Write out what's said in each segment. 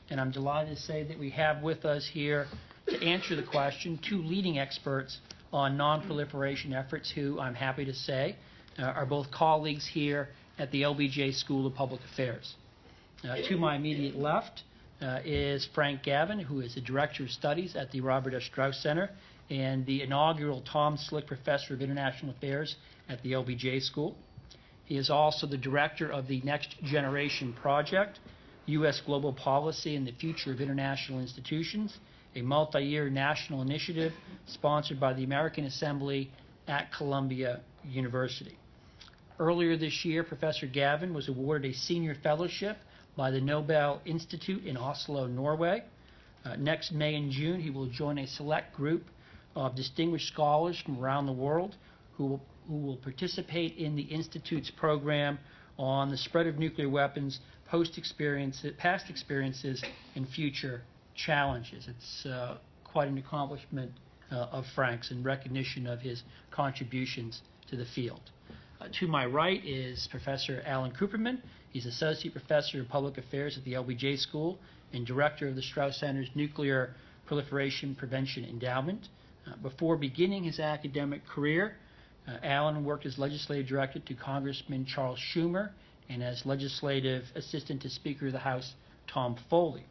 and I'm delighted to say that we have with us here to answer the question two leading experts on non-proliferation efforts who, I'm happy to say, are both colleagues here at the LBJ School of Public Affairs. To my immediate left is Frank Gavin, who is the Director of Studies at the Robert S. Strauss Center and the inaugural Tom Slick Professor of International Affairs at the LBJ School. He is also the Director of the Next Generation Project, U.S. Global Policy and the Future of International Institutions, a multi-year national initiative sponsored by the American Assembly at Columbia University. Earlier this year, Professor Gavin was awarded a senior fellowship by the Nobel Institute in Oslo, Norway. Next May and June, he will join a select group of distinguished scholars from around the world who will participate in the Institute's program on the spread of nuclear weapons, past experiences, and future challenges. It's quite an accomplishment of Frank's in recognition of his contributions to the field. To my right is Professor Alan Kuperman. He's Associate Professor of Public Affairs at the LBJ School and Director of the Strauss Center's Nuclear Proliferation Prevention Endowment. Before beginning his academic career, Alan worked as Legislative Director to Congressman Charles Schumer and as Legislative Assistant to Speaker of the House Tom Foley.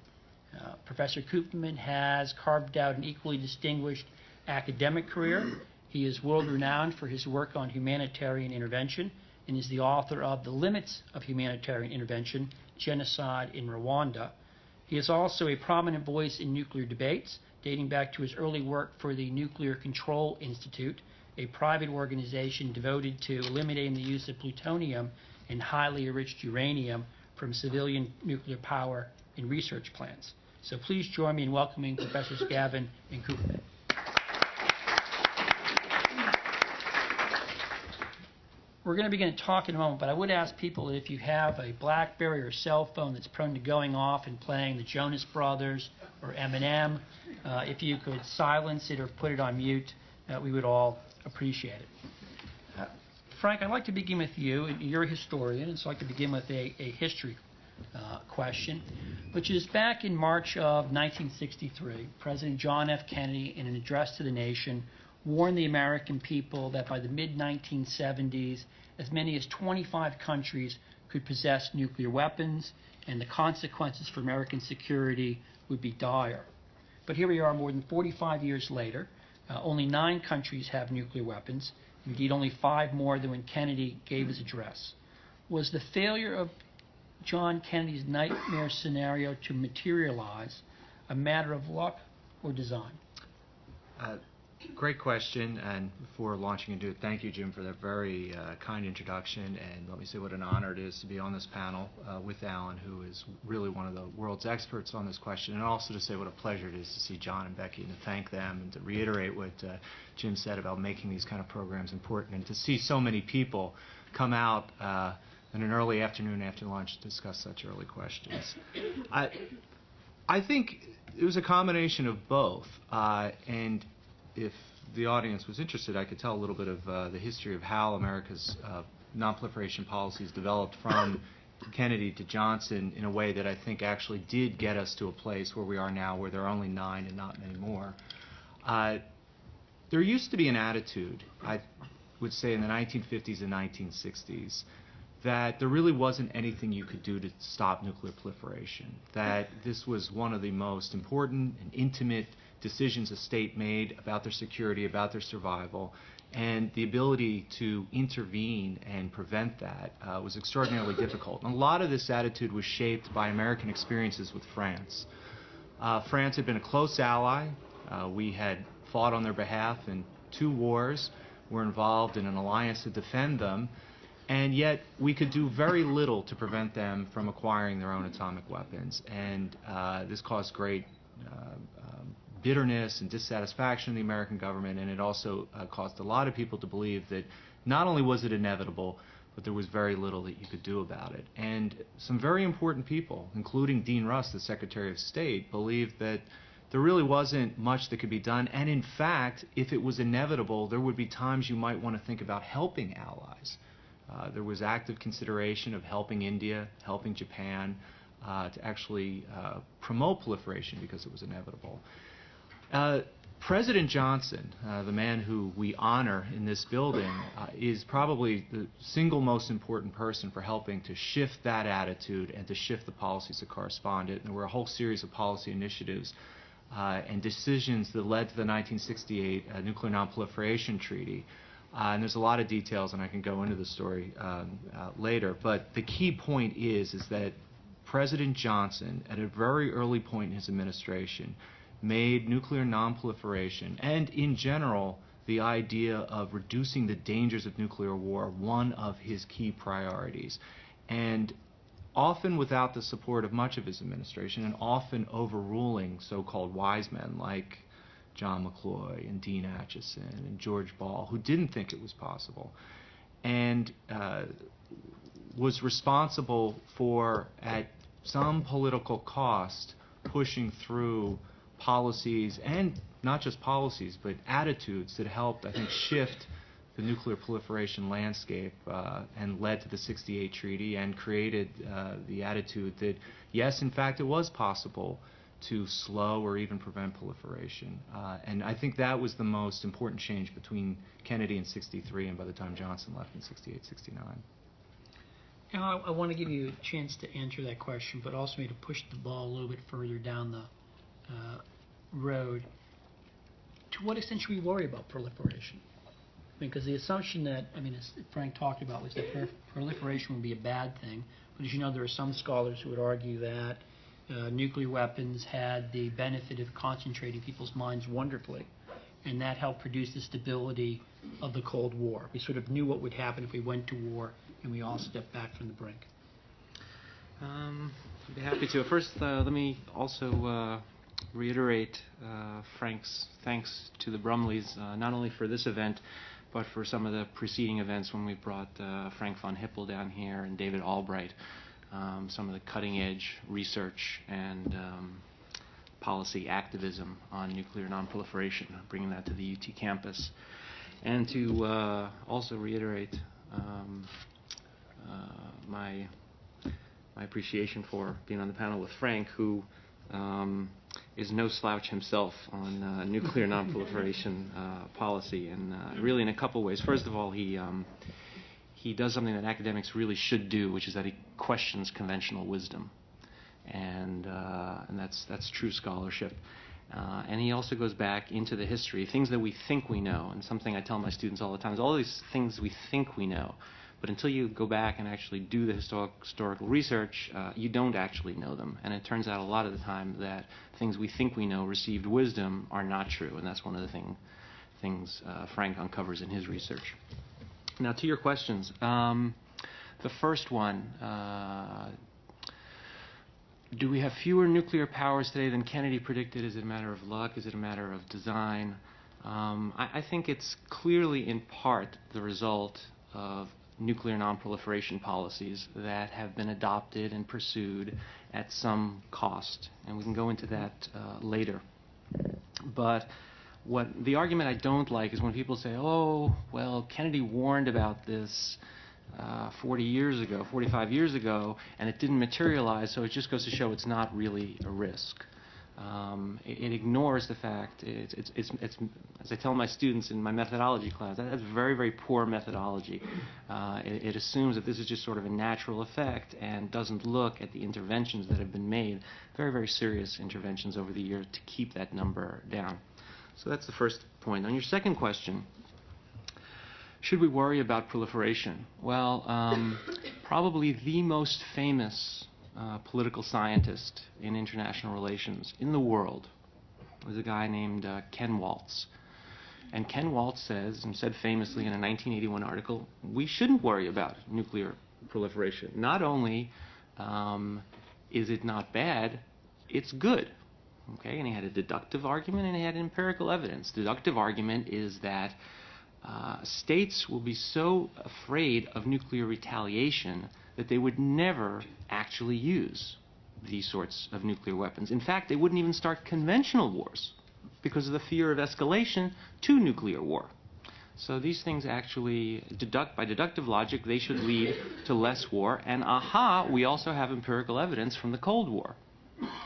Professor Kuperman has carved out an equally distinguished academic career. He is world-renowned for his work on humanitarian intervention and is the author of The Limits of Humanitarian Intervention, Genocide in Rwanda. He is also a prominent voice in nuclear debates, dating back to his early work for the Nuclear Control Institute, a private organization devoted to eliminating the use of plutonium and highly enriched uranium from civilian nuclear power in research plants. So please join me in welcoming Professors Gavin and Kuperman. We're going to begin to talk in a moment, but I would ask people that if you have a BlackBerry or cell phone that's prone to going off and playing the Jonas Brothers or Eminem, if you could silence it or put it on mute, we would all appreciate it. Frank, I'd like to begin with you. You're a historian, and so I'd like to begin with a history question, which is back in March of 1963, President John F. Kennedy, in an address to the nation, warned the American people that by the mid-1970s, as many as 25 countries could possess nuclear weapons, and the consequences for American security would be dire. But here we are more than 45 years later. Only 9 countries have nuclear weapons, indeed only 5 more than when Kennedy gave his address. Was the failure of John Kennedy's nightmare scenario to materialize a matter of luck or design? Great question, and before launching into it, thank you, Jim, for that very kind introduction, and let me say what an honor it is to be on this panel with Alan, who is really one of the world's experts on this question, and also to say what a pleasure it is to see John and Becky and to thank them and to reiterate what Jim said about making these kind of programs important, and to see so many people come out in an early afternoon after lunch to discuss such early questions. I think it was a combination of both, and if the audience was interested, I could tell a little bit of the history of how America's non-proliferation policies developed from Kennedy to Johnson in a way that I think actually did get us to a place where we are now, where there are only 9 and not many more. There used to be an attitude, I would say in the 1950s and 1960s, that there really wasn't anything you could do to stop nuclear proliferation, that this was one of the most important and intimate decisions a state made about their security, about their survival, and the ability to intervene and prevent that was extraordinarily difficult. And a lot of this attitude was shaped by American experiences with France. France had been a close ally. We had fought on their behalf in 2 wars. We're involved in an alliance to defend them, and yet we could do very little to prevent them from acquiring their own atomic weapons. And this caused great bitterness and dissatisfaction in the American government, and it also caused a lot of people to believe that not only was it inevitable, but there was very little that you could do about it. And some very important people, including Dean Rusk, the Secretary of State, believed that there really wasn't much that could be done, and in fact, if it was inevitable, there would be times you might want to think about helping allies. There was active consideration of helping India, helping Japan, to actually promote proliferation because it was inevitable. President Johnson, the man who we honor in this building, is probably the single most important person for helping to shift that attitude and to shift the policies that corresponded. And there were a whole series of policy initiatives and decisions that led to the 1968 Nuclear Nonproliferation Treaty. And there's a lot of details, and I can go into the story later. But the key point is that President Johnson, at a very early point in his administration, made nuclear nonproliferation and, in general, the idea of reducing the dangers of nuclear war one of his key priorities. And often without the support of much of his administration, and often overruling so-called wise men like John McCloy and Dean Acheson and George Ball, who didn't think it was possible, and was responsible for, at some political cost, pushing through policies, and not just policies, but attitudes that helped, I think, shift the nuclear proliferation landscape and led to the '68 treaty and created the attitude that, yes, in fact, it was possible to slow or even prevent proliferation. And I think that was the most important change between Kennedy in '63 and by the time Johnson left in '68, '69. Now, I want to give you a chance to answer that question, but also maybe to push the ball a little bit further down the road. To what extent should we worry about proliferation? Because the assumption that, as Frank talked about, was that proliferation would be a bad thing. But as you know, there are some scholars who would argue that nuclear weapons had the benefit of concentrating people's minds wonderfully, and that helped produce the stability of the Cold War. We sort of knew what would happen if we went to war, and we all stepped back from the brink. I'd be happy to. First, let me also reiterate Frank's thanks to the Brumleys, not only for this event, but for some of the preceding events when we brought Frank von Hippel down here and David Albright, some of the cutting-edge research and policy activism on nuclear nonproliferation, bringing that to the UT campus. And to also reiterate my appreciation for being on the panel with Frank, who is no slouch himself on nuclear nonproliferation policy, and really in a couple ways. First of all, he does something that academics really should do, which is that he questions conventional wisdom, and that's true scholarship. And he also goes back into the history, things that we think we know, and something I tell my students all the time is all these things we think we know, but until you go back and actually do the historical research, you don't actually know them. And it turns out a lot of the time that things we think we know, received wisdom, are not true, and that's one of the things Frank uncovers in his research. Now, to your questions. The first one, do we have fewer nuclear powers today than Kennedy predicted? Is it a matter of luck? Is it a matter of design? I think it's clearly in part the result of nuclear nonproliferation policies that have been adopted and pursued at some cost, and we can go into that later. But what the argument I don't like is when people say, oh, well, Kennedy warned about this 45 years ago, and it didn't materialize, so it just goes to show it's not really a risk. It ignores the fact, it's, as I tell my students in my methodology class, that's very, very poor methodology. It assumes that this is just sort of a natural effect and doesn't look at the interventions that have been made, very, very serious interventions over the years to keep that number down. So that's the first point. On your second question, should we worry about proliferation? Well, probably the most famous political scientist in international relations in the world was a guy named Ken Waltz. And Ken Waltz said famously in a 1981 article, we shouldn't worry about nuclear proliferation. Not only is it not bad, it's good. Okay, and he had a deductive argument and he had empirical evidence. The deductive argument is that states will be so afraid of nuclear retaliation that they would never actually use these sorts of nuclear weapons. In fact, they wouldn't even start conventional wars because of the fear of escalation to nuclear war. So these things actually, by deductive logic, they should lead to less war. And aha, we also have empirical evidence from the Cold War.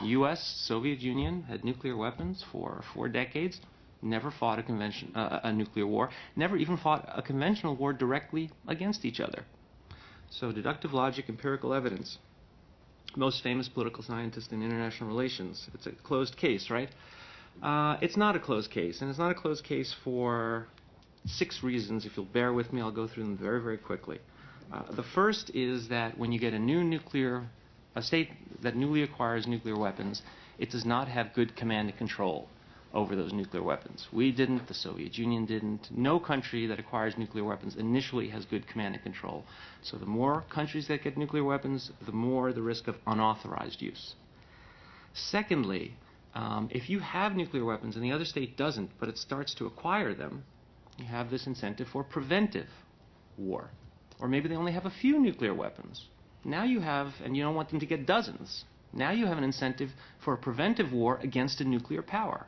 U.S., Soviet Union had nuclear weapons for 4 decades, never fought a nuclear war, never even fought a conventional war directly against each other. So deductive logic, empirical evidence. Most famous political scientist in international relations. It's a closed case, right? It's not a closed case, and it's not a closed case for 6 reasons. If you'll bear with me, I'll go through them very, very quickly. The first is that when you get a state that newly acquires nuclear weapons, it does not have good command and control over those nuclear weapons. We didn't, the Soviet Union didn't. No country that acquires nuclear weapons initially has good command and control. So the more countries that get nuclear weapons, the more the risk of unauthorized use. Secondly, if you have nuclear weapons and the other state doesn't, but it starts to acquire them, you have this incentive for preventive war. Or maybe they only have a few nuclear weapons. Now you have, and you don't want them to get dozens, now you have an incentive for a preventive war against a nuclear power.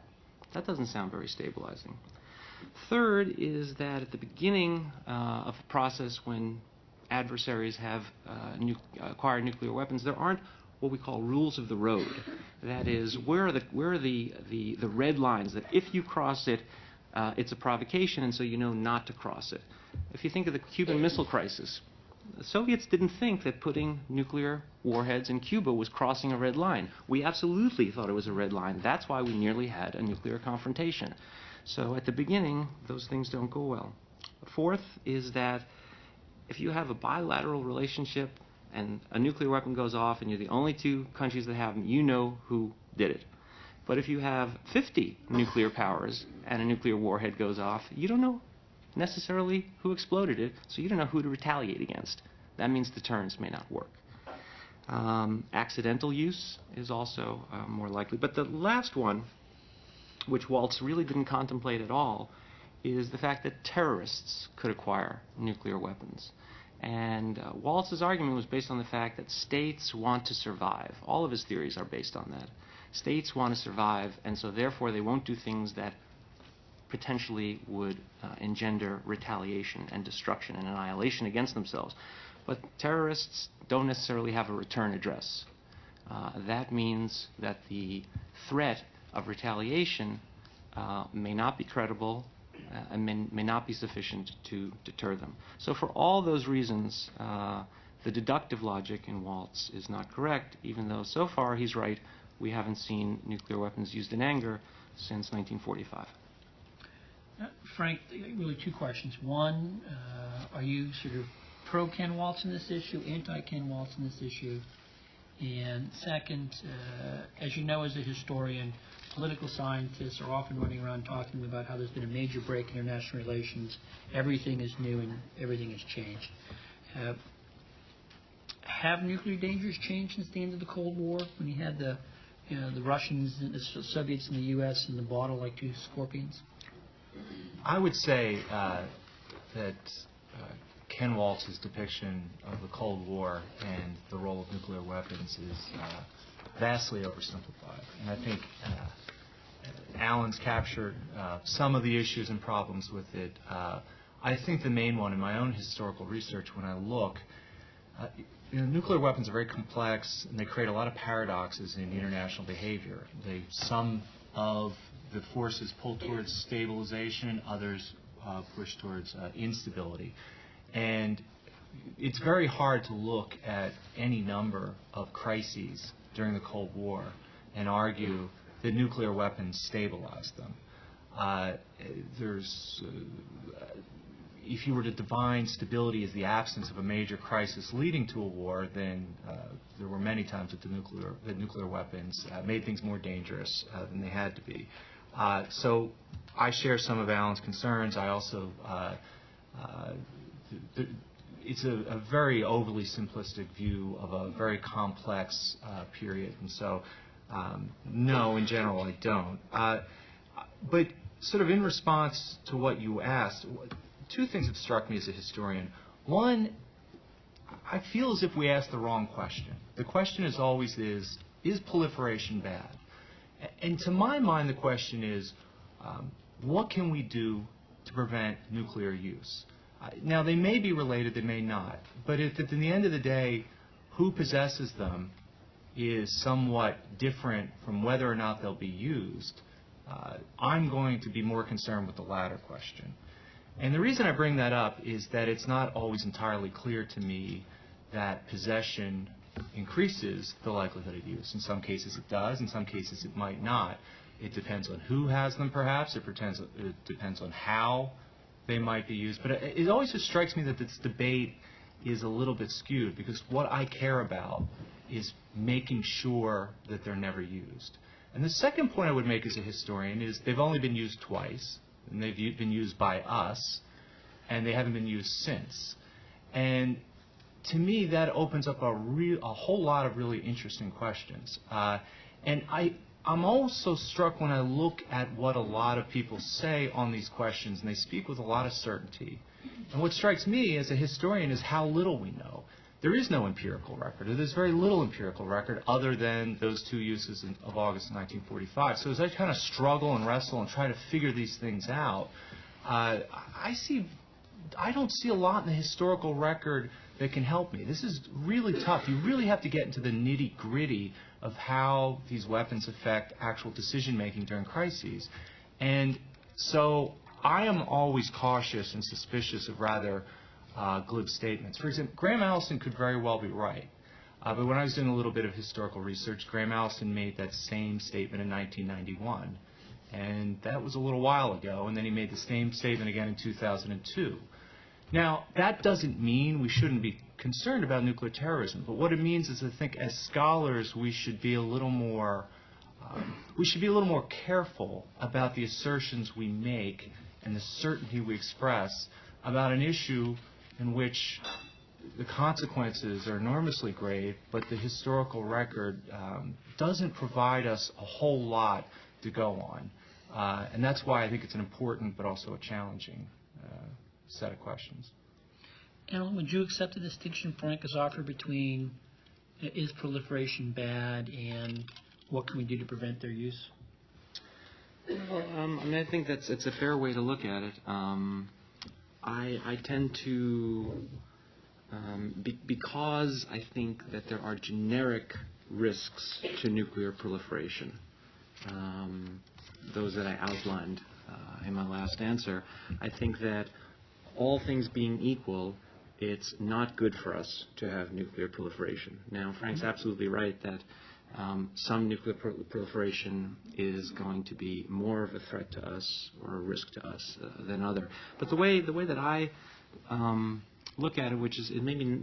That doesn't sound very stabilizing. Third is that at the beginning of a process when adversaries have acquired nuclear weapons, there aren't what we call rules of the road. That is, where are the red lines that if you cross it, it's a provocation, and so you know not to cross it. If you think of the Cuban Missile Crisis, the Soviets didn't think that putting nuclear warheads in Cuba was crossing a red line. We absolutely thought it was a red line. That's why we nearly had a nuclear confrontation. So at the beginning, those things don't go well. Fourth is that if you have a bilateral relationship and a nuclear weapon goes off and you're the only 2 countries that have them, you know who did it. But if you have 50 nuclear powers and a nuclear warhead goes off, you don't know necessarily who exploded it, so you don't know who to retaliate against. That means deterrence may not work. Accidental use is also more likely. But the last one, which Waltz really didn't contemplate at all, is the fact that terrorists could acquire nuclear weapons. And Waltz's argument was based on the fact that states want to survive. All of his theories are based on that. States want to survive, and so therefore they won't do things that potentially would engender retaliation and destruction and annihilation against themselves. But terrorists don't necessarily have a return address. That means that the threat of retaliation may not be credible and may not be sufficient to deter them. So for all those reasons, the deductive logic in Waltz is not correct, even though so far he's right. We haven't seen nuclear weapons used in anger since 1945. Frank, really 2 questions. One, are you sort of pro-Ken Waltz in this issue, anti-Ken Waltz in this issue? And second, as you know as a historian, political scientists are often running around talking about how there's been a major break in international relations. Everything is new and everything has changed. Have nuclear dangers changed since the end of the Cold War, when you had the Russians, and the Soviets, and the U.S. in the bottle like 2 scorpions? I would say that Ken Waltz's depiction of the Cold War and the role of nuclear weapons is vastly oversimplified. And I think Alan's captured some of the issues and problems with it. I think the main one in my own historical research, when I look, nuclear weapons are very complex, and they create a lot of paradoxes in international behavior. Some of the forces pull towards stabilization, others push towards instability. And it's very hard to look at any number of crises during the Cold War and argue that nuclear weapons stabilized them. If you were to define stability as the absence of a major crisis leading to a war, then there were many times that nuclear weapons made things more dangerous than they had to be. So I share some of Alan's concerns. I also, it's a very overly simplistic view of a very complex period. And so, no, in general, I don't. But sort of in response to what you asked, 2 things have struck me as a historian. One, I feel as if we asked the wrong question. The question is always is proliferation bad? And to my mind, the question is, what can we do to prevent nuclear use. Now, they may be related, they may not, but if at the end of the day, who possesses them is somewhat different from whether or not they'll be used, I'm going to be more concerned with the latter question. And the reason I bring that up is that it's not always entirely clear to me that possession increases the likelihood of use. In some cases it does, in some cases it might not. It depends on who has them, perhaps. It depends on how they might be used. But it always just strikes me that this debate is a little bit skewed, because what I care about is making sure that they're never used. And the second point I would make as a historian is they've only been used twice, and they've been used by us, and they haven't been used since. And to me, that opens up a whole lot of really interesting questions. And I'm also struck when I look at what a lot of people say on these questions, and they speak with a lot of certainty. And what strikes me as a historian is how little we know. There is no empirical record. There's very little empirical record other than those two uses of August 1945. So as I kind of struggle and wrestle and try to figure these things out, I don't see a lot in the historical record that can help me. This is really tough. You really have to get into the nitty-gritty of how these weapons affect actual decision-making during crises. And so I am always cautious and suspicious of rather glib statements. For example, Graham Allison could very well be right. But when I was doing a little bit of historical research, Graham Allison made that same statement in 1991. And that was a little while ago. And then he made the same statement again in 2002. Now, that doesn't mean we shouldn't be concerned about nuclear terrorism. But what it means is, I think, as scholars, we should be a little more careful about the assertions we make and the certainty we express about an issue in which the consequences are enormously grave, but the historical record doesn't provide us a whole lot to go on. And that's why I think it's an important but also a challenging set of questions. Alan, would you accept the distinction Frank has offered between is proliferation bad and what can we do to prevent their use? Well, I think it's a fair way to look at it. I tend to, because I think that there are generic risks to nuclear proliferation, those that I outlined in my last answer, I think that all things being equal, it's not good for us to have nuclear proliferation. Now, Frank's absolutely right that some nuclear proliferation is going to be more of a threat to us or a risk to us than other. But the way that I look at it, which is it maybe will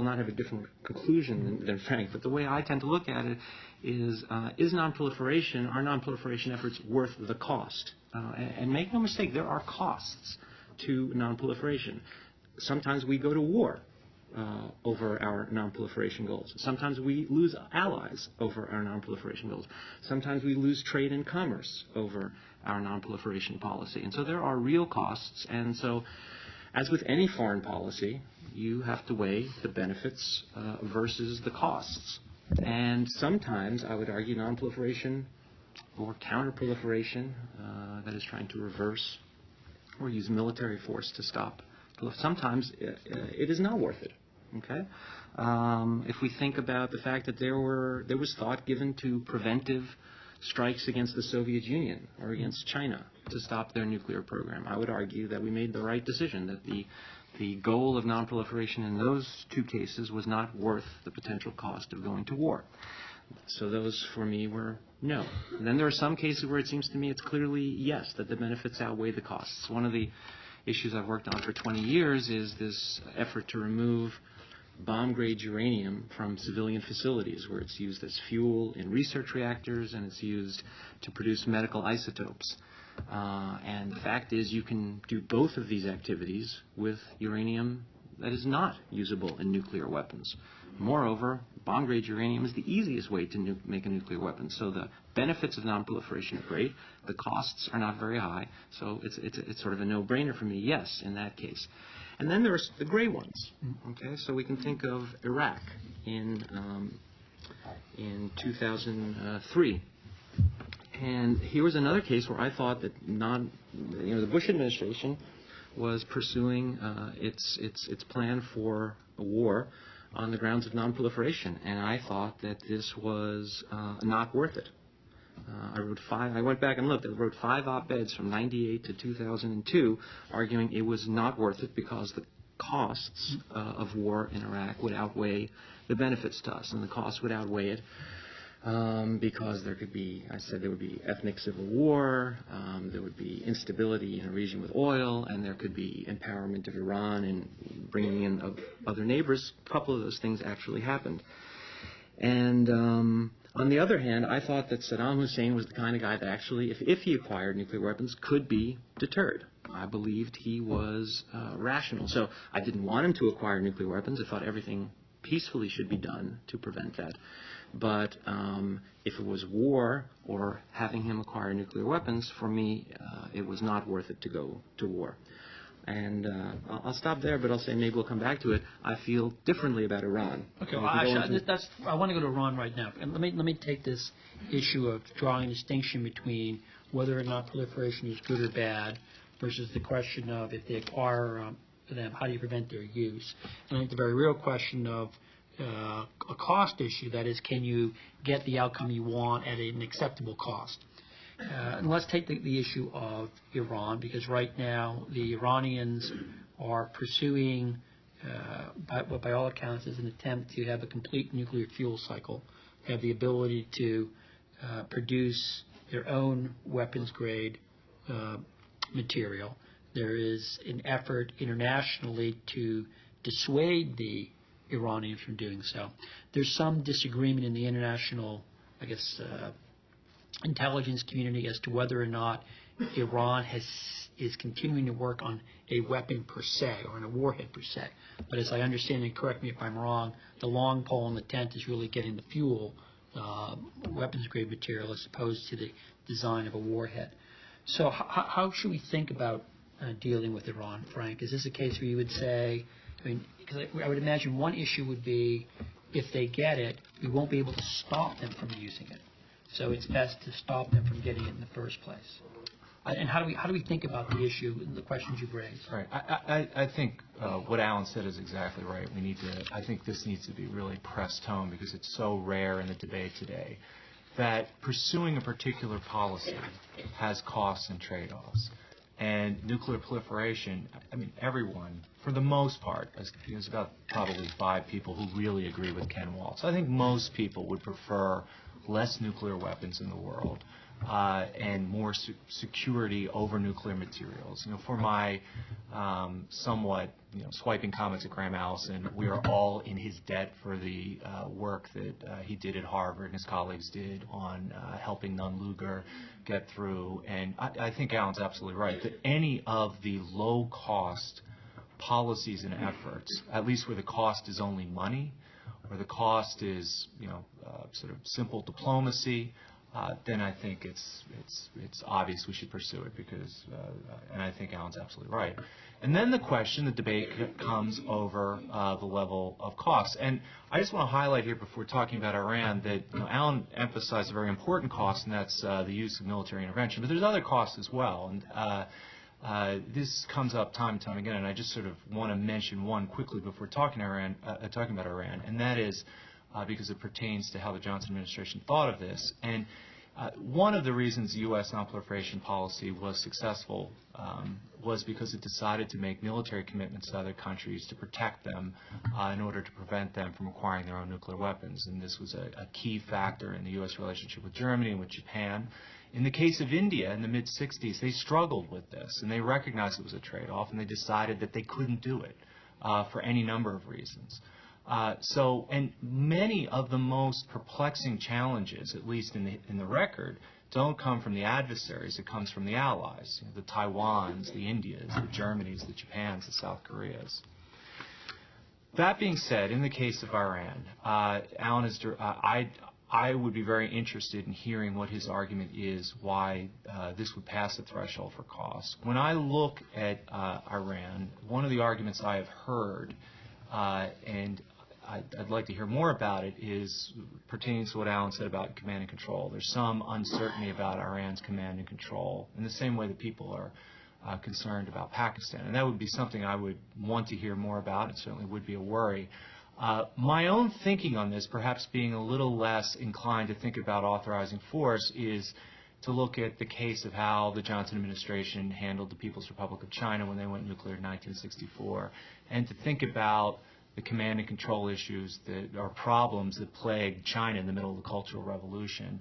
not have a different conclusion than Frank, but the way I tend to look at it is nonproliferation, our nonproliferation efforts worth the cost? And make no mistake, there are costs to nonproliferation. Sometimes we go to war over our nonproliferation goals. Sometimes we lose allies over our nonproliferation goals. Sometimes we lose trade and commerce over our nonproliferation policy. And so there are real costs. And so, as with any foreign policy, you have to weigh the benefits versus the costs. And sometimes, I would argue, nonproliferation or counterproliferation, that is trying to reverse or use military force to stop. Sometimes it is not worth it. Okay, if we think about the fact that there was thought given to preventive strikes against the Soviet Union or against China to stop their nuclear program, I would argue that we made the right decision, that the goal of nonproliferation in those two cases was not worth the potential cost of going to war. So those, for me, were no. And then there are some cases where it seems to me it's clearly yes, that the benefits outweigh the costs. One of the issues I've worked on for 20 years is this effort to remove bomb-grade uranium from civilian facilities, where it's used as fuel in research reactors and it's used to produce medical isotopes. And the fact is you can do both of these activities with uranium that is not usable in nuclear weapons. Moreover, bomb-grade uranium is the easiest way to make a nuclear weapon. So the benefits of nonproliferation are great. The costs are not very high. So it's sort of a no-brainer for me, yes, in that case. And then there's the gray ones. Okay, so we can think of Iraq in 2003. And here was another case where I thought that the Bush administration was pursuing its plan for a war on the grounds of nonproliferation, and I thought that this was not worth it. I went back and looked. I wrote 5 op-eds from 98 to 2002 arguing it was not worth it because the costs of war in Iraq would outweigh the benefits to us, and the costs would outweigh it because there would be ethnic civil war, there would be instability in a region with oil, and there could be empowerment of Iran and bringing in of other neighbors. A couple of those things actually happened. And on the other hand, I thought that Saddam Hussein was the kind of guy that actually, if he acquired nuclear weapons, could be deterred. I believed he was rational. So I didn't want him to acquire nuclear weapons. I thought everything peacefully should be done to prevent that. But if it was war or having him acquire nuclear weapons, for me, it was not worth it to go to war. And I'll stop there, but I'll say maybe we'll come back to it. I feel differently about Iran. Okay, well, I want to go to Iran right now. And let me take this issue of drawing a distinction between whether or not proliferation is good or bad versus the question of if they acquire them, how do you prevent their use? And I think the very real question of a cost issue, that is, can you get the outcome you want at an acceptable cost? And let's take the issue of Iran, because right now the Iranians are pursuing what by all accounts is an attempt to have a complete nuclear fuel cycle, have the ability to produce their own weapons-grade material. There is an effort internationally to dissuade the Iranians from doing so. There's some disagreement in the international, intelligence community as to whether or not Iran is continuing to work on a weapon per se or on a warhead per se. But as I understand it, correct me if I'm wrong, the long pole in the tent is really getting the fuel, weapons-grade material, as opposed to the design of a warhead. So how should we think about dealing with Iran, Frank? Is this a case where you would say, because I would imagine one issue would be if they get it, we won't be able to stop them from using it. So it's best to stop them from getting it in the first place. And how do we think about the issue and the questions you've raised? Right. I think what Alan said is exactly right. I think this needs to be really pressed home because it's so rare in the debate today that pursuing a particular policy has costs and trade-offs. And nuclear proliferation, everyone, for the most part, there's about probably 5 people who really agree with Ken Waltz. I think most people would prefer less nuclear weapons in the world and more security over nuclear materials. For my somewhat swiping comments at Graham Allison, we are all in his debt for the work that he did at Harvard and his colleagues did on helping Nunn-Lugar get through. And I think Alan's absolutely right that any of the low-cost policies and efforts, at least where the cost is only money, or the cost is sort of simple diplomacy, then I think it's obvious we should pursue it because, and I think Alan's absolutely right. And then the debate comes over the level of cost. And I just want to highlight here before talking about Iran that Alan emphasized a very important cost, and that's the use of military intervention. But there's other costs as well. And this comes up time and time again, and I just sort of want to mention one quickly before talking about Iran, and that is because it pertains to how the Johnson administration thought of this. And one of the reasons U.S. nonproliferation policy was successful was because it decided to make military commitments to other countries to protect them in order to prevent them from acquiring their own nuclear weapons. And this was a key factor in the U.S. relationship with Germany and with Japan. In the case of India in the mid-'60s, they struggled with this, and they recognized it was a trade-off, and they decided that they couldn't do it for any number of reasons. And many of the most perplexing challenges, at least in the record, don't come from the adversaries. It comes from the allies, the Taiwans, the Indias, the Germanys, the Japans, the South Koreas. That being said, in the case of Iran, Alan is. I would be very interested in hearing what his argument is why this would pass the threshold for cost. When I look at Iran, one of the arguments I have heard, and I'd like to hear more about it is pertaining to what Alan said about command and control. There's some uncertainty about Iran's command and control in the same way that people are concerned about Pakistan. And that would be something I would want to hear more about. It certainly would be a worry. My own thinking on this, perhaps being a little less inclined to think about authorizing force, is to look at the case of how the Johnson administration handled the People's Republic of China when they went nuclear in 1964, and to think about the command and control issues that are problems that plagued China in the middle of the Cultural Revolution.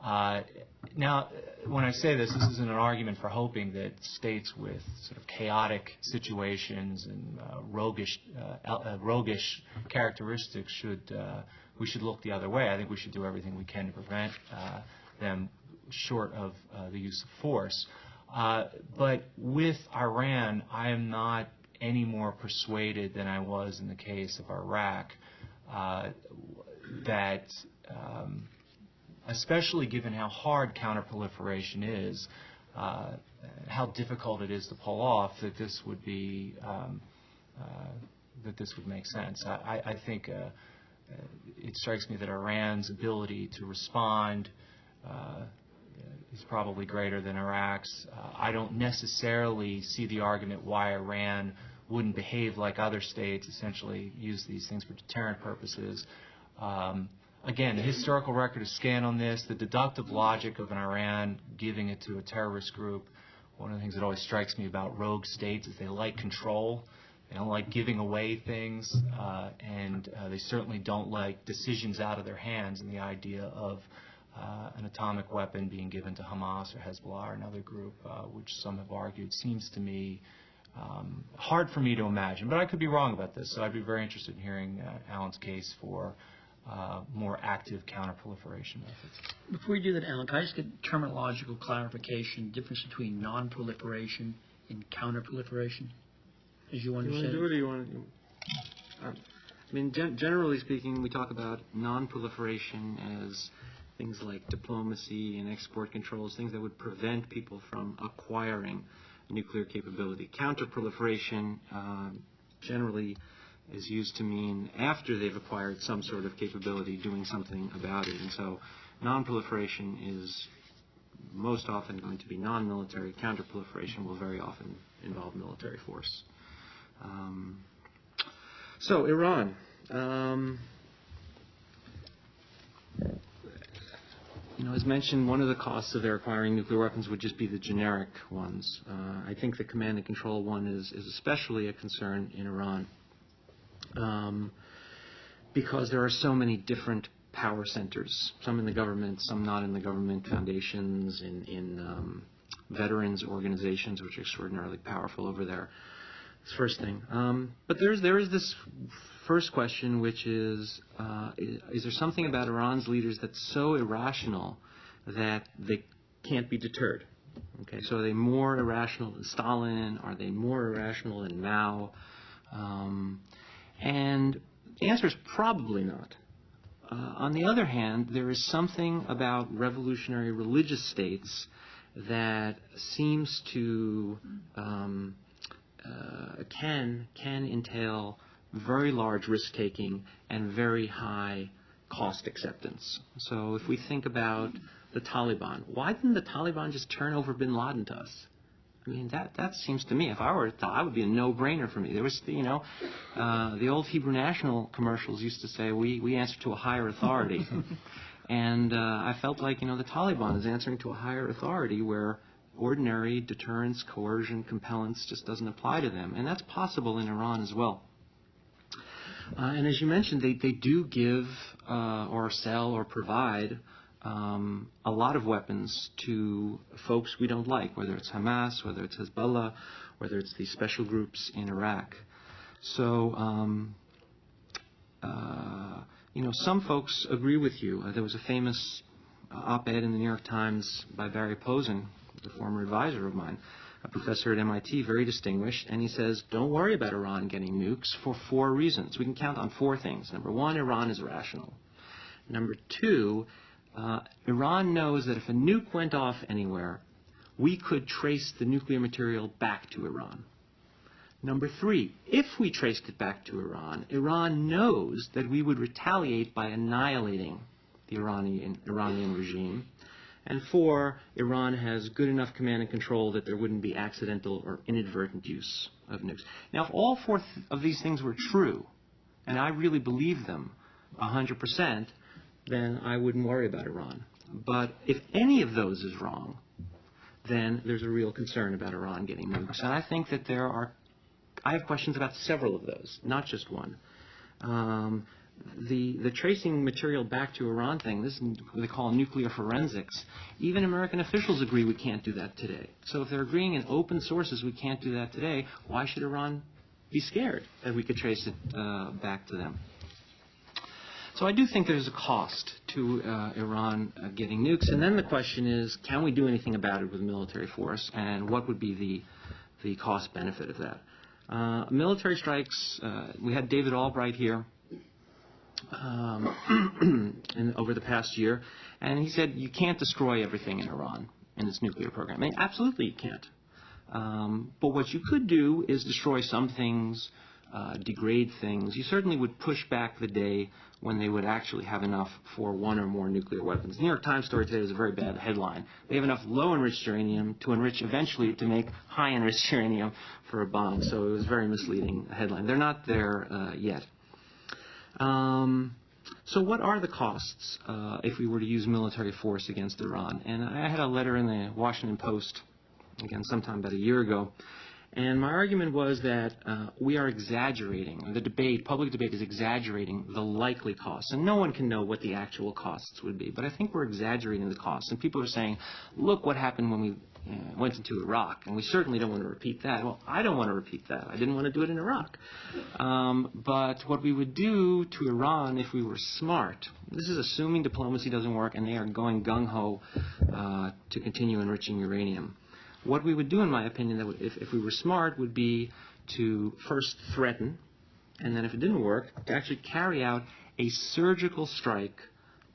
Now, when I say this isn't an argument for hoping that states with sort of chaotic situations and roguish characteristics we should look the other way. I think we should do everything we can to prevent them short of the use of force. But with Iran, I am not any more persuaded than I was in the case of Iraq that especially given how hard counterproliferation is, how difficult it is to pull off, that this would be that this would make sense. I think it strikes me that Iran's ability to respond is probably greater than Iraq's. I don't necessarily see the argument why Iran wouldn't behave like other states, essentially use these things for deterrent purposes. Again, the historical record is scant on this. The deductive logic of an Iran giving it to a terrorist group, one of the things that always strikes me about rogue states is they like control. They don't like giving away things, and they certainly don't like decisions out of their hands, and the idea of an atomic weapon being given to Hamas or Hezbollah or another group, which some have argued, seems to me hard for me to imagine. But I could be wrong about this, so I'd be very interested in hearing Alan's case for more active counterproliferation methods. Before you do that, Alan, can I just get terminological clarification, difference between non-proliferation and counterproliferation, as you understand? Do you want to do it, or do you want to? I mean, generally speaking, we talk about non-proliferation as things like diplomacy and export controls, things that would prevent people from acquiring nuclear capability. Counterproliferation generally is used to mean after they've acquired some sort of capability, doing something about it. And so non-proliferation is most often going to be non-military. Counterproliferation will very often involve military force. So Iran. As mentioned, one of the costs of their acquiring nuclear weapons would just be the generic ones. I think the command and control one is especially a concern in Iran. Because there are so many different power centers, some in the government, some not in the government, foundations, in veterans organizations, which are extraordinarily powerful over there. That's the first thing. But there is this first question, which is there something about Iran's leaders that's so irrational that they can't be deterred? Okay, so are they more irrational than Stalin? Are they more irrational than Mao? And the answer is probably not. On the other hand, there is something about revolutionary religious states that seems to can entail very large risk-taking and very high cost acceptance. So if we think about the Taliban, why didn't the Taliban just turn over bin Laden to us? I mean, that seems to me, if I were to tell, that would be a no-brainer for me. There was, the old Hebrew National commercials used to say, we answer to a higher authority. And I felt like, the Taliban is answering to a higher authority where ordinary deterrence, coercion, compellence just doesn't apply to them. And that's possible in Iran as well. And as you mentioned, they do give or sell or provide a lot of weapons to folks we don't like, whether it's Hamas, whether it's Hezbollah, whether it's these special groups in Iraq. So, some folks agree with you. There was a famous op-ed in the New York Times by Barry Posen, the former advisor of mine, a professor at MIT, very distinguished, and he says, don't worry about Iran getting nukes for 4 reasons. We can count on 4 things. Number 1, Iran is rational. Number 2, Iran knows that if a nuke went off anywhere, we could trace the nuclear material back to Iran. Number 3, if we traced it back to Iran, Iran knows that we would retaliate by annihilating the Iranian regime. And 4, Iran has good enough command and control that there wouldn't be accidental or inadvertent use of nukes. Now, if all 4 of these things were true, and I really believe them 100%, then I wouldn't worry about Iran. But if any of those is wrong, then there's a real concern about Iran getting nukes. And I think that I have questions about several of those, not just one. The tracing material back to Iran thing, this is what they call nuclear forensics. Even American officials agree we can't do that today. So if they're agreeing in open sources we can't do that today, why should Iran be scared that we could trace it back to them? So I do think there's a cost to Iran getting nukes. And then the question is, can we do anything about it with military force? And what would be the cost benefit of that? Military strikes, we had David Albright here over the past year, and he said you can't destroy everything in Iran in its nuclear program. I mean, absolutely you can't. But what you could do is destroy some things, degrade things. You certainly would push back the day when they would actually have enough for 1 or more nuclear weapons. The New York Times story today was a very bad headline. They have enough low-enriched uranium to enrich eventually to make high-enriched uranium for a bomb. So it was a very misleading headline. They're not there yet. So what are the costs if we were to use military force against Iran? And I had a letter in the Washington Post, again, sometime about a year ago, and my argument was that we are exaggerating. The public debate is exaggerating the likely costs. And no one can know what the actual costs would be. But I think we're exaggerating the costs. And people are saying, look what happened when we went into Iraq. And we certainly don't want to repeat that. Well, I don't want to repeat that. I didn't want to do it in Iraq. But what we would do to Iran if we were smart, this is assuming diplomacy doesn't work and they are going gung-ho to continue enriching uranium. What we would do, in my opinion, if we were smart, would be to first threaten, and then if it didn't work, to actually carry out a surgical strike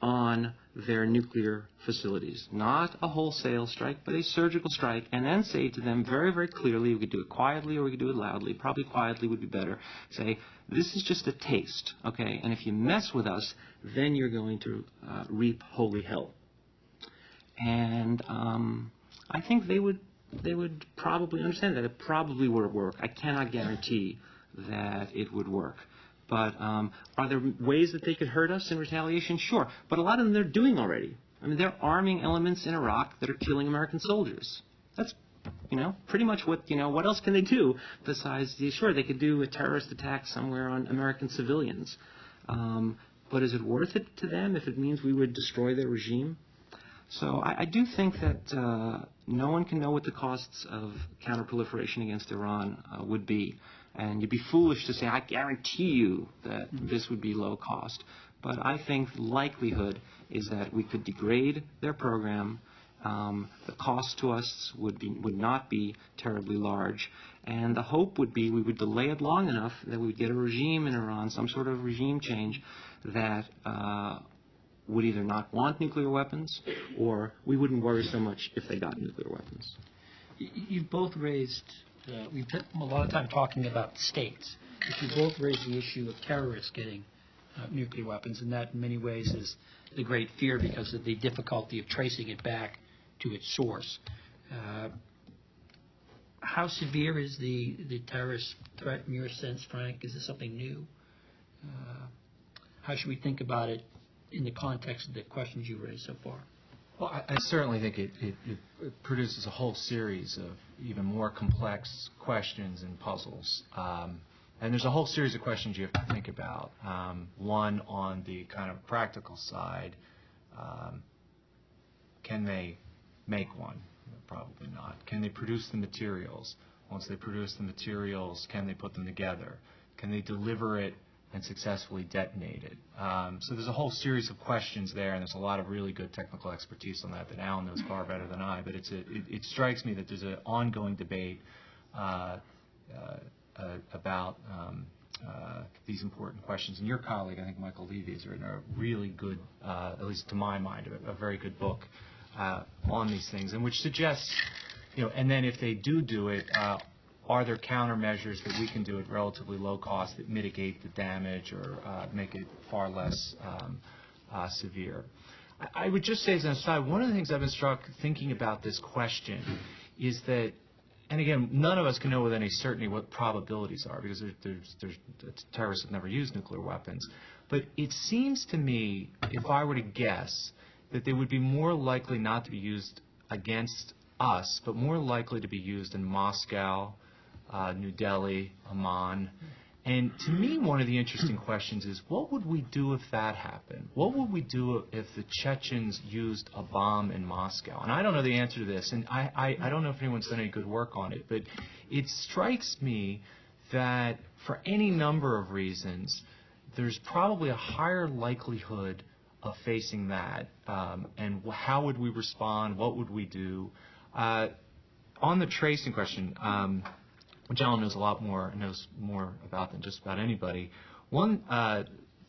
on their nuclear facilities. Not a wholesale strike, but a surgical strike, and then say to them very, very clearly, we could do it quietly or we could do it loudly. Probably quietly would be better. Say, this is just a taste, okay? And if you mess with us, then you're going to reap holy hell. And I think they would probably understand that. It probably would work. I cannot guarantee that it would work. But are there ways that they could hurt us in retaliation? Sure. But a lot of them they're doing already. I mean, they're arming elements in Iraq that are killing American soldiers. That's, pretty much what else can they do besides, sure, they could do a terrorist attack somewhere on American civilians. But is it worth it to them if it means we would destroy their regime? So I do think that no one can know what the costs of counterproliferation against Iran would be. And you'd be foolish to say, I guarantee you that this would be low cost. But I think the likelihood is that we could degrade their program. The cost to us would not be terribly large. And the hope would be we would delay it long enough that we would get a regime in Iran, some sort of regime change that would either not want nuclear weapons or we wouldn't worry so much if they got nuclear weapons. You've both raised, we've spent a lot of time talking about states, but you both raised the issue of terrorists getting nuclear weapons, and that in many ways is the great fear because of the difficulty of tracing it back to its source. How severe is the terrorist threat in your sense, Frank? Is this something new? How should we think about it in the context of the questions you raised so far? Well, I certainly think it produces a whole series of even more complex questions and puzzles. And there's a whole series of questions you have to think about. One, on the kind of practical side, can they make one? Probably not. Can they produce the materials? Once they produce the materials, can they put them together? Can they deliver it and successfully detonate it? So there's a whole series of questions there, and there's a lot of really good technical expertise on that Alan knows far better than I. But it strikes me that there's an ongoing debate about these important questions. And your colleague, I think Michael Levy, has written a really good, at least to my mind, a very good book on these things, and which suggests, and then if they do it, are there countermeasures that we can do at relatively low cost that mitigate the damage or make it far less severe? I would just say as an aside, one of the things I've been struck thinking about this question is that, and again, none of us can know with any certainty what probabilities are because terrorists have never used nuclear weapons. But it seems to me, if I were to guess, that they would be more likely not to be used against us, but more likely to be used in Moscow, New Delhi, Amman. And to me, one of the interesting questions is, what would we do if that happened? What would we do if the Chechens used a bomb in Moscow? And I don't know the answer to this, and I don't know if anyone's done any good work on it, but it strikes me that for any number of reasons, there's probably a higher likelihood of facing that. And how would we respond? What would we do? On the tracing question, John knows a lot more, knows more about than just about anybody. One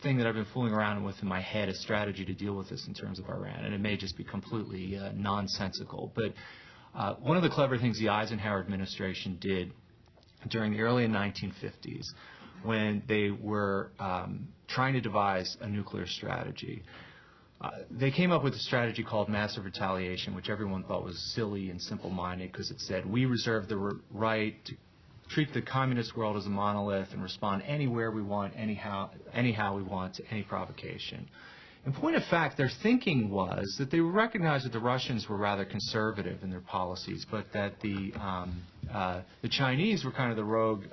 thing that I've been fooling around with in my head, a strategy to deal with this in terms of Iran, and it may just be completely nonsensical, but one of the clever things the Eisenhower administration did during the early 1950s when they were trying to devise a nuclear strategy, they came up with a strategy called massive retaliation, which everyone thought was silly and simple-minded because it said, we reserve the right to treat the communist world as a monolith and respond anywhere we want, anyhow we want to any provocation. In point of fact, their thinking was that they recognized that the Russians were rather conservative in their policies, but that the Chinese were kind of the rogue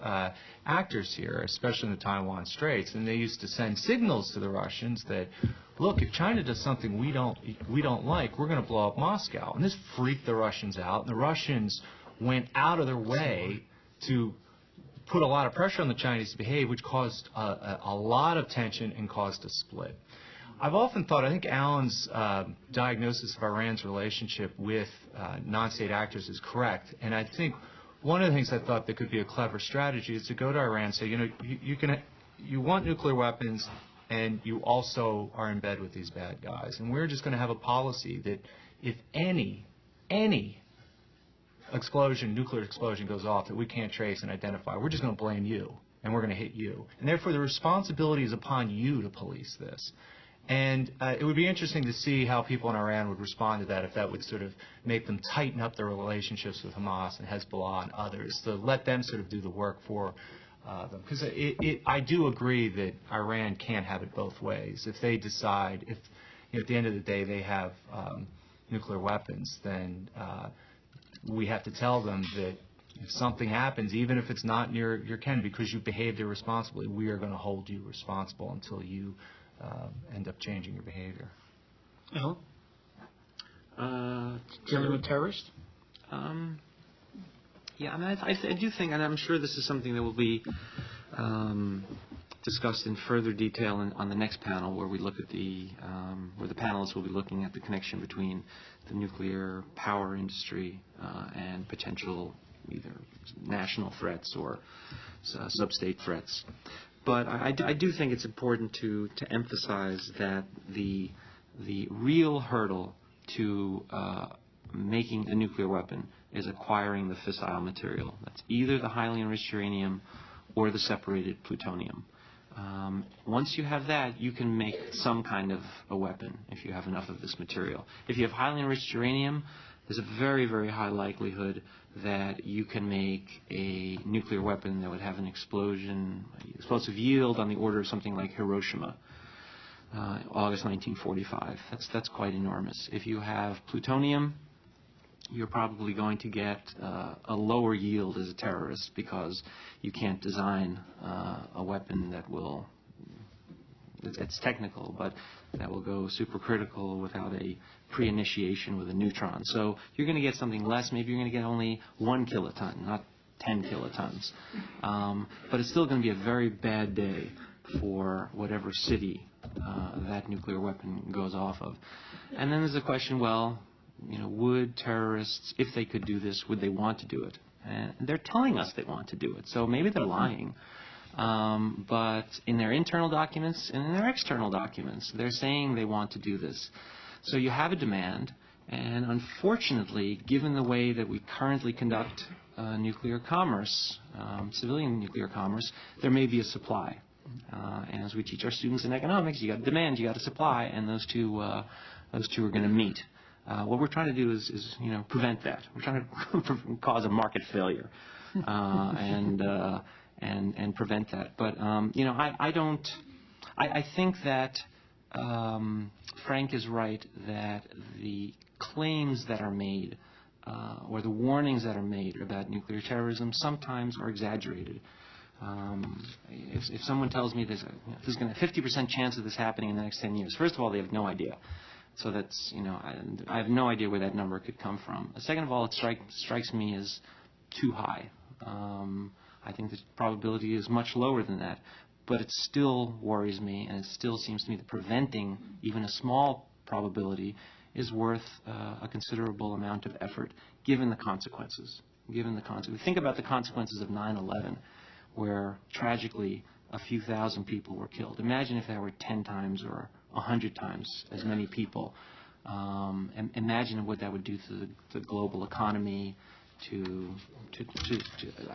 actors here, especially in the Taiwan Straits, and they used to send signals to the Russians that, look, if China does something we don't like, we're going to blow up Moscow. And this freaked the Russians out, and the Russians went out of their way to put a lot of pressure on the Chinese to behave, which caused a lot of tension and caused a split. I've often thought, I think Alan's diagnosis of Iran's relationship with non-state actors is correct, and I think one of the things I thought that could be a clever strategy is to go to Iran and say, you know, you want nuclear weapons, and you also are in bed with these bad guys, and we're just going to have a policy that if any nuclear explosion goes off that we can't trace and identify, we're just going to blame you, and we're going to hit you. And therefore, the responsibility is upon you to police this. And it would be interesting to see how people in Iran would respond to that, if that would sort of make them tighten up their relationships with Hamas and Hezbollah and others, to let them sort of do the work for them. Because I do agree that Iran can't have it both ways. If they decide, if at the end of the day they have nuclear weapons, then we have to tell them that if something happens, even if it's not near your ken, because you behaved irresponsibly, we are going to hold you responsible until you end up changing your behavior. Dealing with terrorists? Yeah, I mean, I do think, and I'm sure this is something that will be discussed in further detail on the next panel, where we look at where the panelists will be looking at the connection between the nuclear power industry and potential either national threats or sub-state threats. But I do think it's important to emphasize that the real hurdle to making a nuclear weapon is acquiring the fissile material. That's either the highly enriched uranium or the separated plutonium. Once you have that, you can make some kind of a weapon if you have enough of this material. If you have highly enriched uranium, there's a very, very high likelihood that you can make a nuclear weapon that would have an explosive yield on the order of something like Hiroshima, August 1945. That's quite enormous. If you have plutonium, you're probably going to get a lower yield as a terrorist, because you can't design a weapon that will, it's technical, but that will go supercritical without a pre-initiation with a neutron. So you're going to get something less. Maybe you're going to get only 1 kiloton, not 10 kilotons. But it's still going to be a very bad day for whatever city that nuclear weapon goes off of. And then there's the question, well, would terrorists, if they could do this, would they want to do it? And they're telling us they want to do it, so maybe they're lying. But in their internal documents and in their external documents, they're saying they want to do this. So you have a demand, And unfortunately, given the way that we currently conduct nuclear commerce, civilian nuclear commerce, there may be a supply. And as we teach our students in economics, you got demand, you got a supply, and those two are going to meet. What we're trying to do is prevent that. We're trying to cause a market failure and prevent that. But I think that Frank is right that the claims that are made or the warnings that are made about nuclear terrorism sometimes are exaggerated. If someone tells me there's going to 50% chance of this happening in the next 10 years, first of all, they have no idea. So that's, I have no idea where that number could come from. Second of all, it strikes me as too high. I think the probability is much lower than that. But it still worries me, and it still seems to me that preventing even a small probability is worth a considerable amount of effort, given the consequences. Think about the consequences of 9/11, where tragically a few thousand people were killed. Imagine if there were 10 times or 100 times as many people. Imagine what that would do to the global economy, to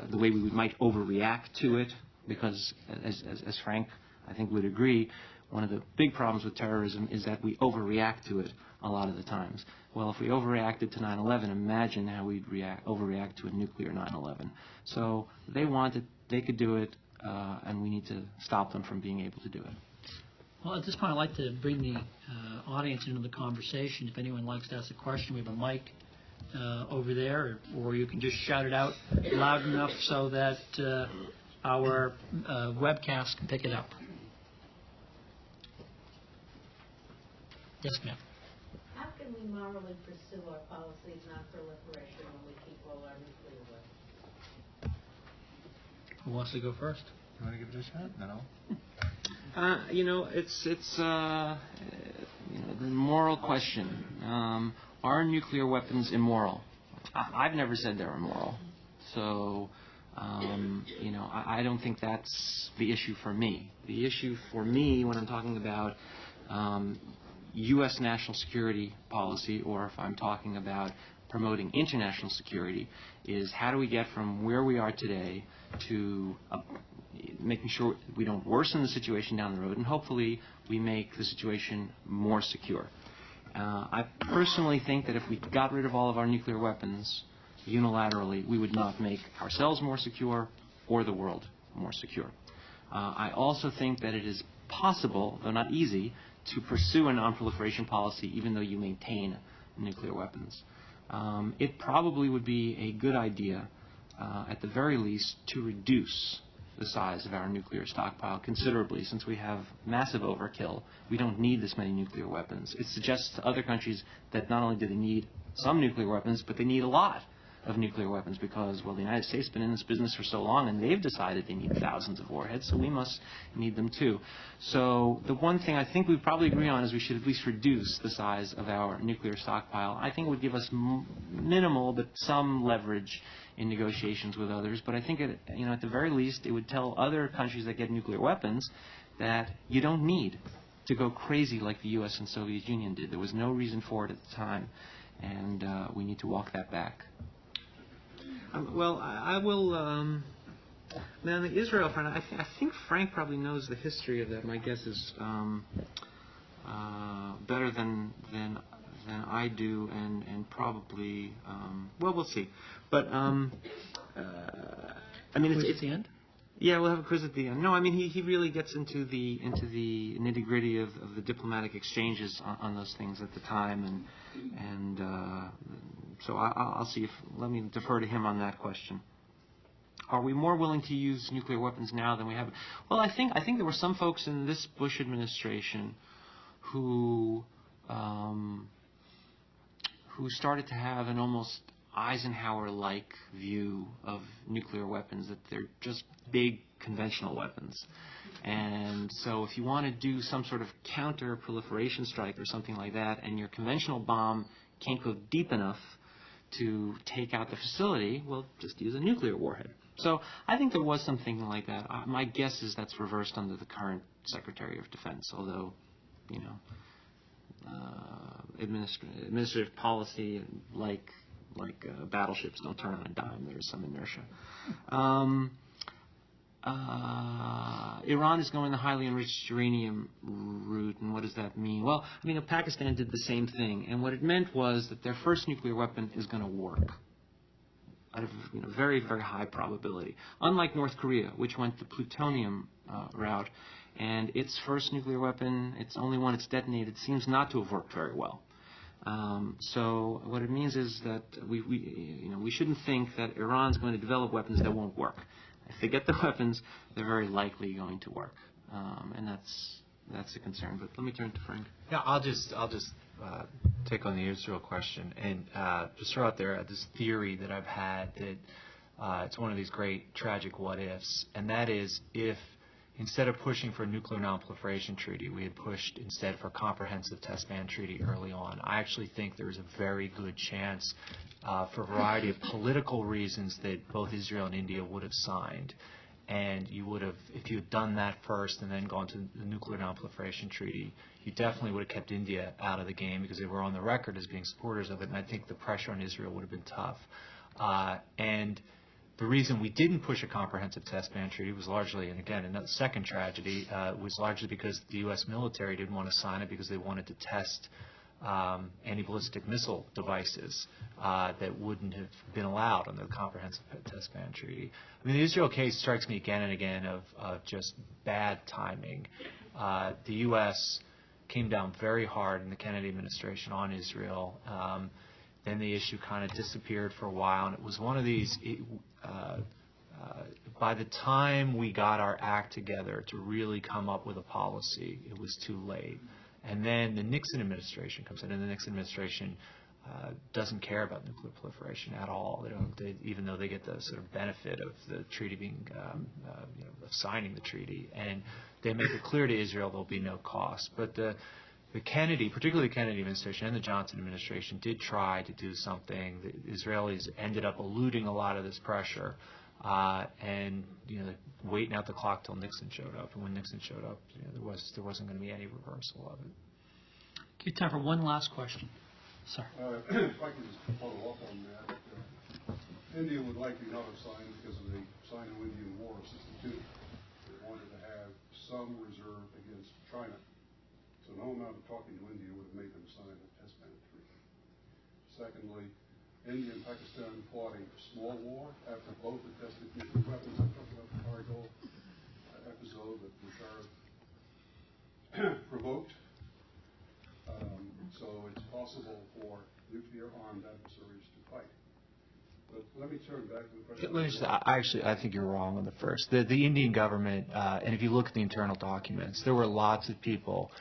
the way we might overreact to it. Because, as Frank, I think, would agree, one of the big problems with terrorism is that we overreact to it a lot of the times. Well, if we overreacted to 9/11, imagine how we'd overreact to a nuclear 9/11. So they want it, they could do it, and we need to stop them from being able to do it. Well, at this point, I'd like to bring the audience into the conversation. If anyone likes to ask a question, we have a mic over there, or you can just shout it out loud enough so that our webcast can pick it up. Yes, ma'am. How can we morally pursue our policy of non-proliferation when we keep all our nuclear weapons? Who wants to go first? You want to give it a shot? No. It's the moral question. Are nuclear weapons immoral? I've never said they're immoral. So, I don't think that's the issue for me. The issue for me when I'm talking about U.S. national security policy, or if I'm talking about promoting international security, is how do we get from where we are today to making sure we don't worsen the situation down the road, and hopefully we make the situation more secure. I personally think that if we got rid of all of our nuclear weapons unilaterally, we would not make ourselves more secure or the world more secure. I also think that it is possible, though not easy, to pursue a non-proliferation policy even though you maintain nuclear weapons. It probably would be a good idea, at the very least, to reduce the size of our nuclear stockpile considerably. Since we have massive overkill, we don't need this many nuclear weapons. It suggests to other countries that not only do they need some nuclear weapons, but they need a lot of nuclear weapons because, well, the United States has been in this business for so long and they've decided they need thousands of warheads, so we must need them too. So the one thing I think we probably agree on is we should at least reduce the size of our nuclear stockpile. I think it would give us minimal but some leverage in negotiations with others, but I think at the very least it would tell other countries that get nuclear weapons that you don't need to go crazy like the U.S. and Soviet Union did. There was no reason for it at the time, and we need to walk that back. Well, I will. Now, the Israel front, I think Frank probably knows the history of that. My guess is better than I do, and probably. Well, we'll see. But I mean, it's at the end. Yeah, we'll have a quiz at the end. No, I mean he really gets into the nitty-gritty of the diplomatic exchanges on those things at the time, and so I'll see if let me defer to him on that question. Are we more willing to use nuclear weapons now than we have? Well, I think there were some folks in this Bush administration who started to have an almost Eisenhower-like view of nuclear weapons, that they're just big conventional weapons. And so if you want to do some sort of counter-proliferation strike or something like that, and your conventional bomb can't go deep enough to take out the facility, well, just use a nuclear warhead. So I think there was some thinking like that. My guess is that's reversed under the current Secretary of Defense, although, administrative policy, like battleships don't turn on a dime. There's some inertia. Iran is going the highly enriched uranium route, and what does that mean? Well, I mean, Pakistan did the same thing, and what it meant was that their first nuclear weapon is going to work out of very, very high probability. Unlike North Korea, which went the plutonium route, and its first nuclear weapon, it's only one it's detonated, seems not to have worked very well. So what it means is that we shouldn't think that Iran's going to develop weapons that won't work. If they get the weapons, they're very likely going to work, and that's a concern. But let me turn to Frank. Yeah, I'll just take on the Israel question and just throw out there this theory that I've had that it's one of these great tragic what ifs, and that is if instead of pushing for a nuclear nonproliferation treaty, we had pushed instead for a comprehensive test ban treaty early on. I actually think there's a very good chance for a variety of political reasons that both Israel and India would have signed. And you would have, if you had done that first and then gone to the nuclear nonproliferation treaty, you definitely would have kept India out of the game because they were on the record as being supporters of it. And I think the pressure on Israel would have been tough. And the reason we didn't push a comprehensive test ban treaty was largely, and again, another second tragedy, was largely because the U.S. military didn't want to sign it because they wanted to test anti-ballistic missile devices that wouldn't have been allowed under the comprehensive test ban treaty. I mean, the Israel case strikes me again and again of just bad timing. The U.S. came down very hard in the Kennedy administration on Israel. Then the issue kind of disappeared for a while, and it was one of these. By the time we got our act together to really come up with a policy, it was too late. And then the Nixon administration comes in, and the Nixon administration doesn't care about nuclear proliferation at all. Even though they get the sort of benefit of the treaty being, of signing the treaty, and they make it clear to Israel there'll be no cost. But the Kennedy, particularly the Kennedy administration and the Johnson administration, did try to do something. The Israelis ended up eluding a lot of this pressure, and waiting out the clock till Nixon showed up. And when Nixon showed up, there wasn't going to be any reversal of it. Okay, time for one last question. Sorry. If I could just follow up on that. India would likely not have signed because of the Sino-Indian War of '62. They wanted to have some reserve against China. So no amount of talking to India would have made them sign a test ban treaty. Secondly, India and Pakistan fought a small war after both had tested nuclear weapons. I talked about the Kargil episode that Musharraf provoked. So it's possible for nuclear-armed adversaries to fight. But let me turn back to the question. Let me just, I think you're wrong on the first. The Indian government, and if you look at the internal documents, there were lots of people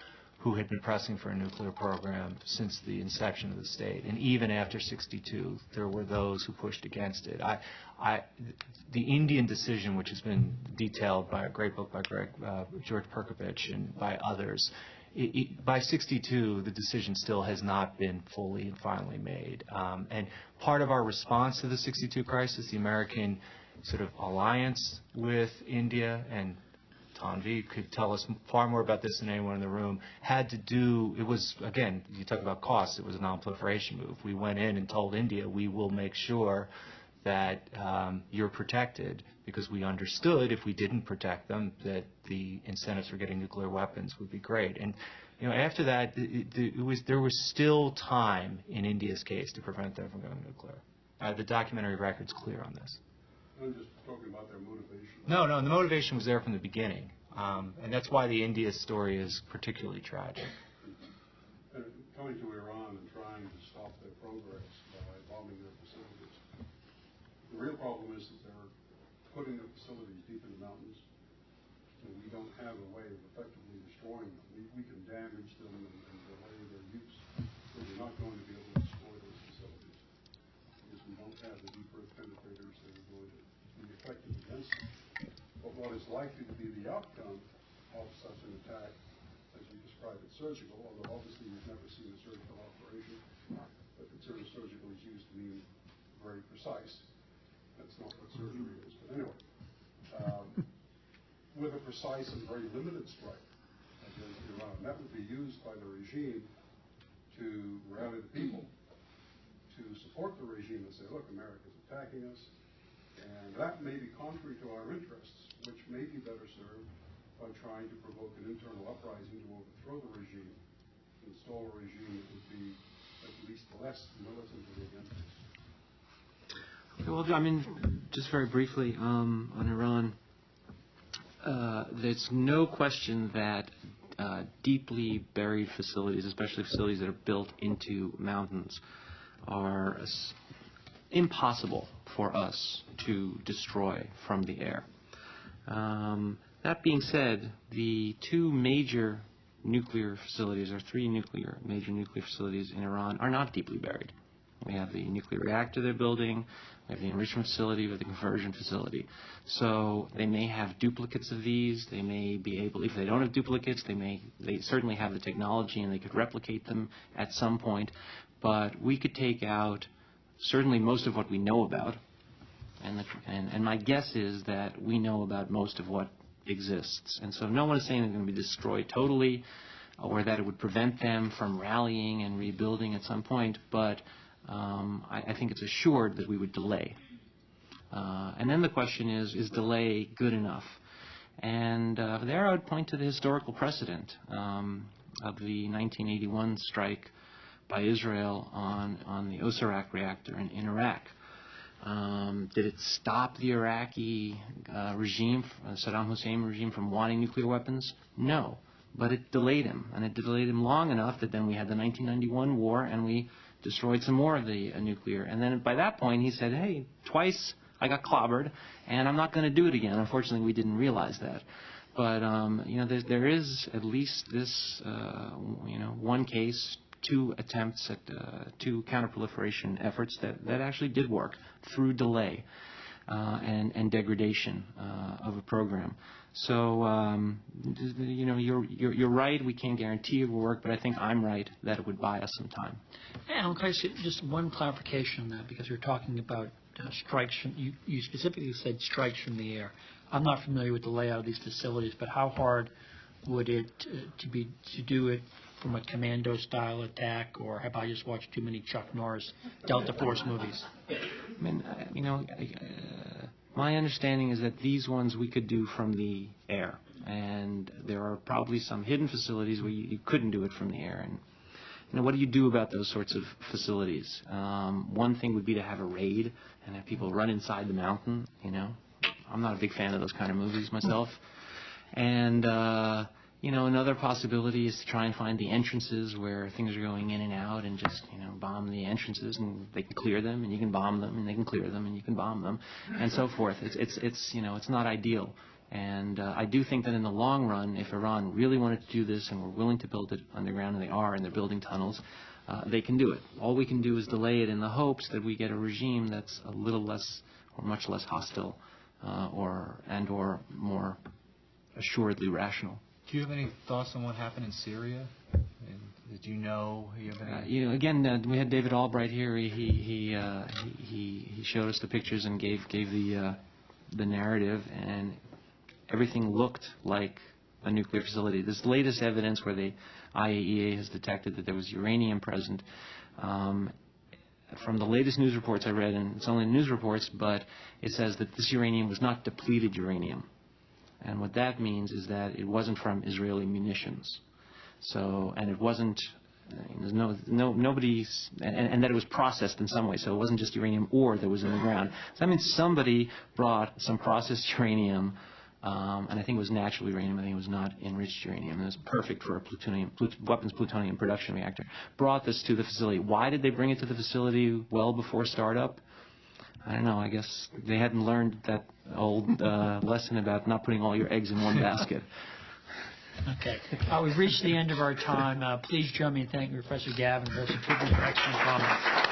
who had been pressing for a nuclear program since the inception of the state. And even after '62, there were those who pushed against it. The Indian decision, which has been detailed by a great book by George Perkovich and by others, by '62, the decision still has not been fully and finally made. And part of our response to the '62 crisis, the American sort of alliance with India, and Tanvi could tell us far more about this than anyone in the room, had to do, it was, again, you talk about costs, it was a non-proliferation move. We went in and told India, we will make sure that you're protected, because we understood if we didn't protect them that the incentives for getting nuclear weapons would be great. And after that, there was still time in India's case to prevent them from going nuclear. The documentary record's clear on this. I'm just talking about their motivation. No, the motivation was there from the beginning, and that's why the India story is particularly tragic. Coming to Iran and trying to stop their progress by bombing their facilities. The real problem is that they're putting their facilities deep in the mountains, and we don't have a way of effectively destroying them. We can damage them and delay their use, but we're not going to be able to destroy those facilities because we don't have the deep earth penetrators that are going to be effective against them. But what is likely to be the outcome of such an attack, as we describe it, surgical, although obviously we've never seen a surgical operation, but the term surgical is used to mean very precise. That's not what surgery is. But anyway, with a precise and very limited strike against Iran, that would be used by the regime to rally the people to support the regime and say, look, America's attacking us. And that may be contrary to our interests, which may be better served by trying to provoke an internal uprising to overthrow the regime, to install a regime that would be at least less militantly against us. Okay, well, I mean, just very briefly on Iran, there's no question that deeply buried facilities, especially facilities that are built into mountains, are impossible for us to destroy from the air. That being said, the two major nuclear facilities, or three major nuclear facilities in Iran, are not deeply buried. We have the nuclear reactor they're building, we have the enrichment facility, we have the conversion facility. So they may have duplicates of these. They may be able, if they don't have duplicates, they certainly have the technology and they could replicate them at some point. But we could take out certainly most of what we know about, and my guess is that we know about most of what exists. And so no one is saying they're going to be destroyed totally, or that it would prevent them from rallying and rebuilding at some point, but I think it's assured that we would delay. And then the question is delay good enough? And there I would point to the historical precedent of the 1981 strike by Israel on the Osirak reactor in Iraq. Did it stop the Iraqi regime, Saddam Hussein regime, from wanting nuclear weapons? No. But it delayed him, and it delayed him long enough that then we had the 1991 war, and we destroyed some more of the nuclear. And then by that point, he said, hey, twice I got clobbered, and I'm not going to do it again. Unfortunately, we didn't realize that. But, there is at least this, one case, two attempts at two counterproliferation efforts that actually did work through delay and degradation of a program. So, you're right. We can't guarantee it will work, but I think I'm right that it would buy us some time. And just one clarification on that, because you're talking about strikes. You specifically said strikes from the air. I'm not familiar with the layout of these facilities, but how hard would it to do it from a commando-style attack, or have I just watched too many Chuck Norris Delta Force movies? I mean, my understanding is that these ones we could do from the air, and there are probably some hidden facilities where you couldn't do it from the air. And what do you do about those sorts of facilities? One thing would be to have a raid and have people run inside the mountain. I'm not a big fan of those kind of movies myself. And another possibility is to try and find the entrances where things are going in and out, and just bomb the entrances, and they can clear them, and you can bomb them, and they can clear them, and you can bomb them, and so forth. It's not ideal. And I do think that in the long run, if Iran really wanted to do this and were willing to build it underground, and they are, and they're building tunnels, they can do it. All we can do is delay it in the hopes that we get a regime that's a little less or much less hostile or more assuredly rational. Do you have any thoughts on what happened in Syria? Did you know? Again, we had David Albright here. He showed us the pictures and gave the narrative, and everything looked like a nuclear facility. This latest evidence where the IAEA has detected that there was uranium present, from the latest news reports I read, and it's only news reports, but it says that this uranium was not depleted uranium. And what that means is that it wasn't from Israeli munitions. So, and it wasn't, there's nobody's, and that it was processed in some way. So it wasn't just uranium ore that was in the ground. So that means somebody brought some processed uranium, and I think it was natural uranium. I think it was not enriched uranium. It was perfect for a weapons plutonium production reactor. Brought this to the facility. Why did they bring it to the facility well before startup? I don't know. I guess they hadn't learned that old lesson about not putting all your eggs in one basket. Okay. We've reached the end of our time. Please join me in thanking Professor Gavin and Professor Kuperman for excellent comments.